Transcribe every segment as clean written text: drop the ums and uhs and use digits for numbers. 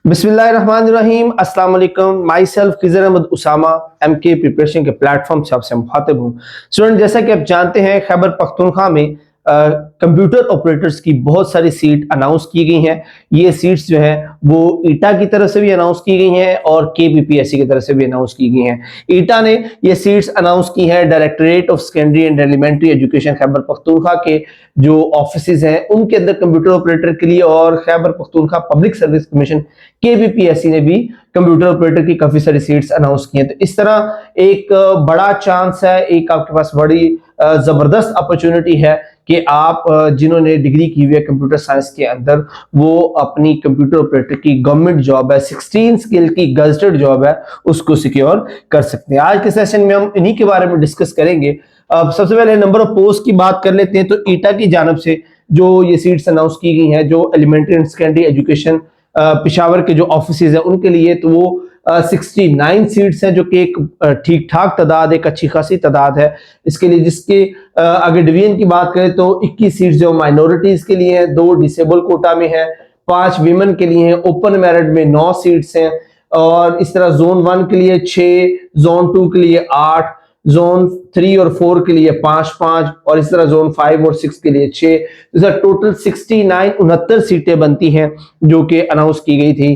बिस्मिल्लाहिर्रहमानिर्रहीम अस्सलाम वालेकुम। Myself Khizar Ahmed Usama MK preparation के प्लेटफॉर्म से आपसे मुखातिब हूँ। स्टूडेंट, जैसा कि आप जानते हैं, खैबर पख्तूनख्वा में कंप्यूटर ऑपरेटर्स की बहुत सारी सीट अनाउंस की गई हैं। ये सीट्स जो है वो ईटा की तरफ से भी अनाउंस की गई हैं और केपीपीएससी की तरफ से भी अनाउंस की गई हैं। ईटा ने ये सीट्स अनाउंस की हैं directorate of secondary and elementary education Khyber Pakhtunkhwa के जो ऑफिसेज हैं उनके अंदर कंप्यूटर ऑपरेटर के लिए, और Khyber Pakhtunkhwa Public Service Commission KPPSC ने भी कंप्यूटर ऑपरेटर की काफी सारी सीट्स अनाउंस की हैं। तो इस तरह एक बड़ा चांस है, एक आपके पास बड़ी जबरदस्त अपॉर्चुनिटी है कि आप जिन्होंने डिग्री की हुई है कंप्यूटर साइंस के अंदर, वो अपनी कंप्यूटर ऑपरेटर की गवर्नमेंट जॉब है, 16 स्किल की गजटेड जॉब है, उसको सिक्योर कर सकते हैं। आज के सेशन में हम इन्हीं के बारे में डिस्कस करेंगे। अब सबसे पहले नंबर ऑफ पोस्ट की बात कर लेते हैं। तो ईटा की जानब से जो ये सीट्स अनाउंस की गई हैं, जो elementary and secondary education Peshawar के जो ऑफिसेज हैं उनके लिए, तो वो 69 सीट्स हैं, जो कि एक ठीक ठाक तादाद, एक अच्छी खासी तादाद है इसके लिए। जिसके अगर डिवीजन की बात करें तो 21 सीट्स जो माइनॉरिटीज के लिए हैं, 2 डिसेबल कोटा में है, 5 वीमेन के लिए हैं, ओपन मेरिट में 9 सीट्स हैं, और इस तरह जोन 1 के लिए 6, जोन 2 के लिए 8, जोन 3 और 4 के लिए 5-5, और इस तरह जोन 5 और 6 के लिए 6। तो टोटल 69 सीटें बनती हैं जो कि अनाउंस की गई थी।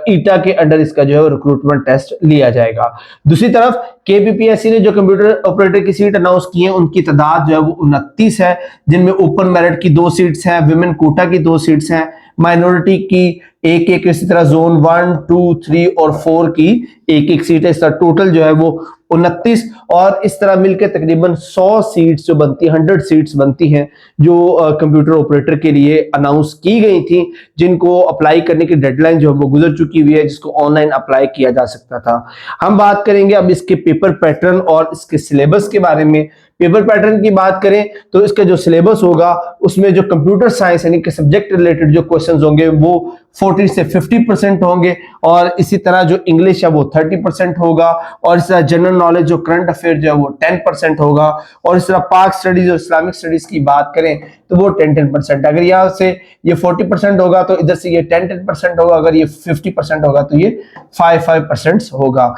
ईटा के अंडर इसका जो है रिक्रूटमेंट टेस्ट लिया जाएगा। दूसरी तरफ केपीपीएससी ने जो कंप्यूटर ऑपरेटर की सीट अनाउंस की है उनकी तादाद जो है वो 29 है, जिनमें ओपन मेरिट की 2 सीट्स हैं, विमेन कोटा की 2 सीट्स हैं, माइनॉरिटी की एक, इसी तरह जोन 1, 2, 3 और 4 की एक सीट है। इस तरह टोटल जो है वो 29, और इस तरह मिलकर तकरीबन 100 सीट्स जो बनती है, 100 सीट्स बनती हैं जो कंप्यूटर ऑपरेटर के लिए अनाउंस की गई थी, जिनको अप्लाई करने की डेडलाइन जो है वो गुजर चुकी हुई है, जिसको ऑनलाइन अप्लाई किया जा सकता था। हम बात करेंगे अब इसके पेपर पैटर्न और इसके सिलेबस के बारे में। पेपर पैटर्न की बात करें तो इसका जो सिलेबस होगा उसमें जो कंप्यूटर साइंस यानी कि सब्जेक्ट रिलेटेड जो क्वेश्चंस होंगे वो 40 से 50% होंगे, और इसी तरह जो इंग्लिश है वो 30% होगा, और इस तरह जनरल नॉलेज जो करंट अफेयर जो है वो 10% होगा, और इस तरह पाक स्टडीज और इस्लामिक स्टडीज की बात करें तो वो 10-10%। अगर यहाँ से ये 40% होगा तो इधर से ये 10-10% होगा, अगर ये 50% होगा तो ये 5-5% होगा।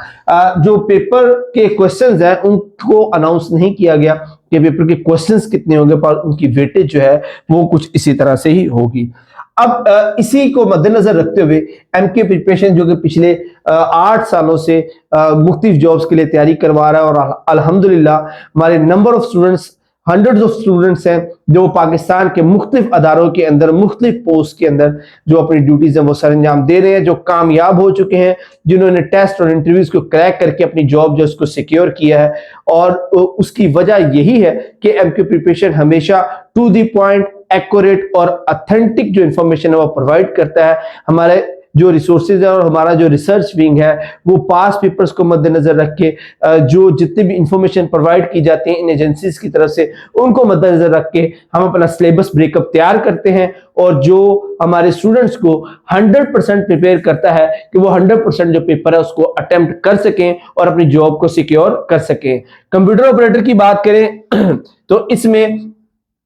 जो पेपर के क्वेश्चंस हैं उनको अनाउंस नहीं किया गया कि पेपर के क्वेश्चंस कितने होंगे, पर उनकी वेटेज जो है वो कुछ इसी तरह से ही होगी। अब इसी को मद्देनजर रखते हुए एमके प्रिपरेशन जो कि पिछले 8 सालों से मुख्तलिफ जॉब्स के लिए तैयारी करवा रहा है, और अल्हम्दुलिल्लाह हमारे number of students, hundreds of students हैं जो पाकिस्तान के मुख्तलिफ अदारों के अंदर, मुख्तलिफ पोस्ट के अंदर जो अपनी ड्यूटीज हैं वो सर अंजाम दे रहे हैं, जो कामयाब हो चुके हैं, जिन्होंने टेस्ट और इंटरव्यूज को क्रैक करके अपनी जॉब जो उसको सिक्योर किया है। और उसकी वजह यही है कि एमके प्रिपरेशन हमेशा टू द पॉइंट, एक्यूरेट और ऑथेंटिक जो इंफॉर्मेशन है वो प्रोवाइड करता है। हमारे जो रिसोर्सेज है और हमारा जो रिसर्च विंग है वो पास पेपर्स को मद्देनजर रख के जो जितने भी इंफॉर्मेशन प्रोवाइड की जाती है इन एजेंसीज की तरफ से, उनको मद्देनजर रख के हम अपना सिलेबस ब्रेकअप तैयार करते हैं, और जो हमारे स्टूडेंट्स को 100% प्रिपेयर करता है कि वो 100% जो पेपर है उसको अटेम्प्ट कर सकें और अपनी जॉब को सिक्योर कर सकें। कंप्यूटर ऑपरेटर की बात करें तो इसमें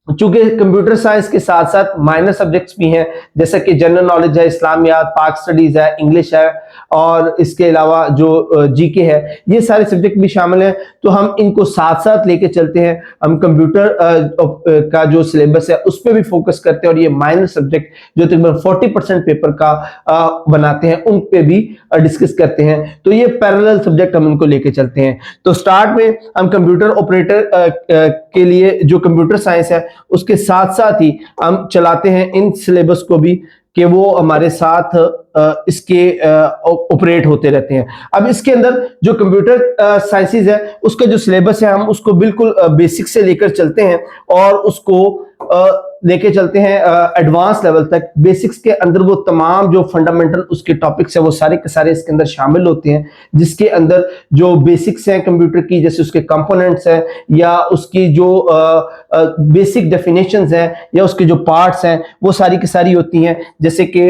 चूंकि कंप्यूटर साइंस के साथ साथ माइनर सब्जेक्ट्स भी हैं, जैसे कि जनरल नॉलेज है, इस्लामियात, पाक स्टडीज है, इंग्लिश है, और इसके अलावा जो जीके है, ये सारे सब्जेक्ट भी शामिल हैं। तो हम इनको साथ साथ लेके चलते हैं। हम कंप्यूटर का जो सिलेबस है उस पर भी फोकस करते हैं, और ये माइनर सब्जेक्ट जो तकरीबन 40% पेपर का बनाते हैं उन पे भी डिस्कस करते हैं। तो ये पैरेलल सब्जेक्ट हम इनको लेके चलते हैं। तो स्टार्ट में हम कंप्यूटर ऑपरेटर के लिए जो कंप्यूटर साइंस है उसके साथ साथ ही हम चलाते हैं इन सिलेबस को भी, कि वो हमारे साथ इसके ऑपरेट होते रहते हैं। अब इसके अंदर जो कंप्यूटर साइंसेज है उसका जो सिलेबस है हम उसको बिल्कुल बेसिक से लेकर चलते हैं, और उसको लेके चलते हैं एडवांस लेवल तक। बेसिक्स के अंदर वो तमाम जो फंडामेंटल उसके टॉपिक्स है वो सारे के सारे इसके अंदर शामिल होते हैं, जिसके अंदर जो बेसिक्स हैं कंप्यूटर की, जैसे उसके कंपोनेंट्स हैं, या उसकी जो बेसिक डेफिनेशंस हैं, या उसके जो पार्ट्स हैं वो सारी की सारी होती हैं। जैसे कि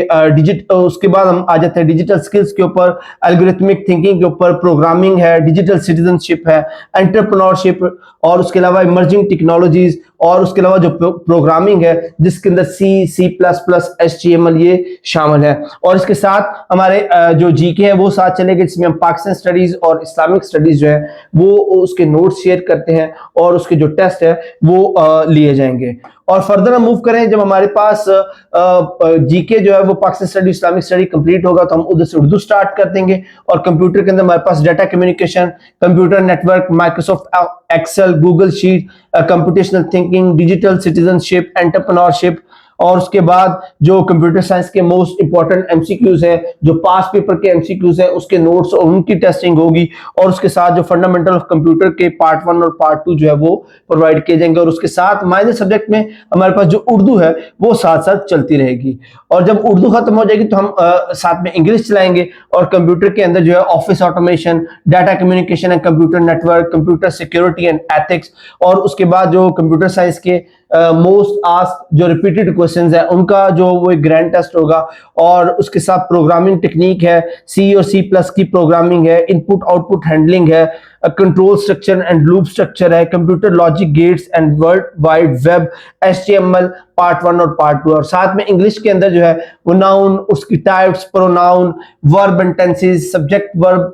उसके बाद हम आ जाते हैं डिजिटल स्किल्स के ऊपर, एल्गोरिथमिक थिंकिंग के ऊपर, प्रोग्रामिंग है, डिजिटल सिटीजनशिप है, एंटरप्रेन्योरशिप, और उसके अलावा इमर्जिंग टेक्नोलॉजीज, और उसके अलावा जो प्रोग्रामिंग है जिसके अंदर C++, HTML ये शामिल है। और इसके साथ हमारे जो जीके है वो साथ चलेगा, जिसमें हम पाकिस्तान स्टडीज और इस्लामिक स्टडीज जो है वो उसके नोट्स शेयर करते हैं और उसके जो टेस्ट है वो लिए जाएंगे। और फर्दर हम मूव करें, जब हमारे पास जीके जो है वो Pakistan study Islamic study complete होगा तो हम उधर से उर्दू स्टार्ट कर देंगे। और कंप्यूटर के अंदर हमारे पास data communication, computer network, Microsoft Excel, Google sheet, computational thinking, digital citizenship, entrepreneurship, और उसके बाद जो कंप्यूटर साइंस के मोस्ट इंपॉर्टेंट एमसीक्यूज है, जो पास पेपर के एमसीक्यूज है उसके नोट्स और उनकी टेस्टिंग होगी। और उसके साथ जो फंडामेंटल ऑफ कंप्यूटर के पार्ट 1 और पार्ट 2 जो है वो प्रोवाइड किए जाएंगे। और उसके साथ माइनर सब्जेक्ट में हमारे पास जो उर्दू है वो साथ साथ चलती रहेगी। और जब उर्दू खत्म हो जाएगी तो हम साथ में इंग्लिश चलाएंगे। और कंप्यूटर के अंदर जो है office automation, data communication and computer network, computer security and ethics, और उसके बाद जो कंप्यूटर साइंस के मोस्ट आस्क्ड जो रिपीटेड क्वेश्चंस है उनका जो वो एक ग्रैंड टेस्ट होगा। और उसके साथ प्रोग्रामिंग टेक्निक है, C और C+ की प्रोग्रामिंग है, इनपुट आउटपुट हैंडलिंग है, control structure and loop structure है, computer logic gates and world wide web, HTML part 1 और पार्ट 2। और साथ में इंग्लिश के अंदर जो है वो नाउन, उसकी types, pronoun, verb and tenses, subject verb,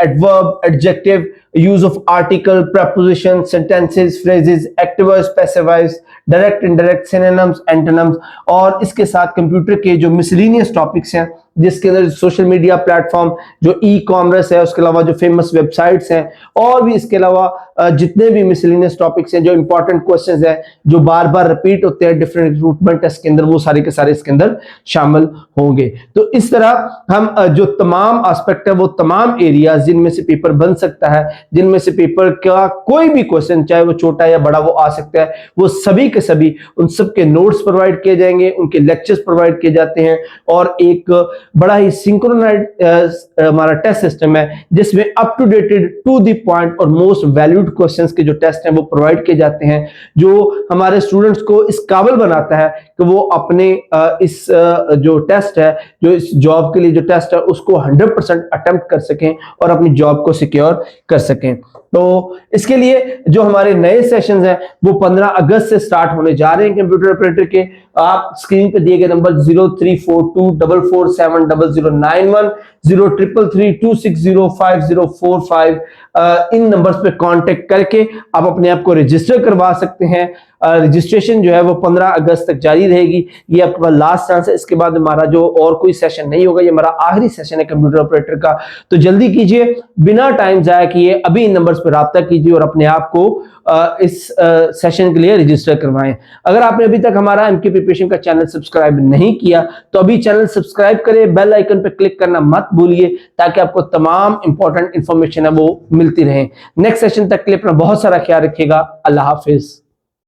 adverb, adjective, use of article, preposition, sentences, phrases, active voice, passive voice, direct, indirect, synonyms, antonyms। और इसके साथ कंप्यूटर के जो मिसलिनियस टॉपिक्स हैं जिसके अंदर सोशल मीडिया प्लेटफॉर्म, जो ई कॉमर्स है, उसके अलावा जो फेमस वेबसाइट्स हैं, और भी इसके अलावा जितने भी मिसलिनियस टॉपिक्स हैं, जो इंपॉर्टेंट क्वेश्चंस हैं जो बार बार रिपीट होते हैं डिफरेंट रिक्रूटमेंट टेस्ट के अंदर, वो सारे के सारे इसके अंदर शामिल होंगे। तो इस तरह हम जो तमाम एस्पेक्ट है वो तमाम एरियाज जिनमें से पेपर बन सकता है, जिनमें से पेपर का कोई भी क्वेश्चन चाहे वो छोटा या बड़ा वो आ सकता है, वो सभी के सभी उन सब के नोट्स प्रोवाइड किए जाएंगे, उनके लेक्चर्स प्रोवाइड किए जाते हैं। और एक बड़ा ही सिंक्रोनाइज्ड हमारा टेस्ट सिस्टम है जिसमें up to dated, to the point और मोस्ट वैल्यूड क्वेश्चंस के जो टेस्ट हैं वो प्रोवाइड किए जाते हैं, जो हमारे स्टूडेंट्स को इस काबिल बनाता है कि वो अपने इस जो टेस्ट है, जो इस जॉब के लिए जो टेस्ट है उसको 100% अटेम्प्ट कर सकें और अपनी जॉब को सिक्योर कर सकें। तो इसके लिए जो हमारे नए सेशंस हैं वो 15 अगस्त से स्टार्ट होने जा रहे हैं कंप्यूटर ऑपरेटर के। आप स्क्रीन पे दिए गए नंबर 0342447091, 0333260505 इन नंबर्स पे कांटेक्ट करके आप अपने आप को रजिस्टर करवा सकते हैं। रजिस्ट्रेशन जो है वो 15 अगस्त तक जारी रहेगी। ये आपका लास्ट चांस है, इसके बाद हमारा जो और कोई सेशन नहीं होगा, ये हमारा आखिरी सेशन है कंप्यूटर ऑपरेटर का। तो जल्दी कीजिए, बिना टाइम जाया किए अभी इन नंबर्स पर राब्ता कीजिए और अपने आप को इस सेशन के लिए रजिस्टर करवाएं। अगर आपने अभी तक हमारा एमके प्रिपरेशन का चैनल सब्सक्राइब नहीं किया तो अभी चैनल सब्सक्राइब करें, बेल आइकन पर क्लिक करना मत भूलिए ताकि आपको तमाम इंपॉर्टेंट इंफॉर्मेशन है वो मिलती रहे। नेक्स्ट सेशन तक के लिए अपना बहुत सारा ख्याल रखिएगा। अल्लाह हाफिज।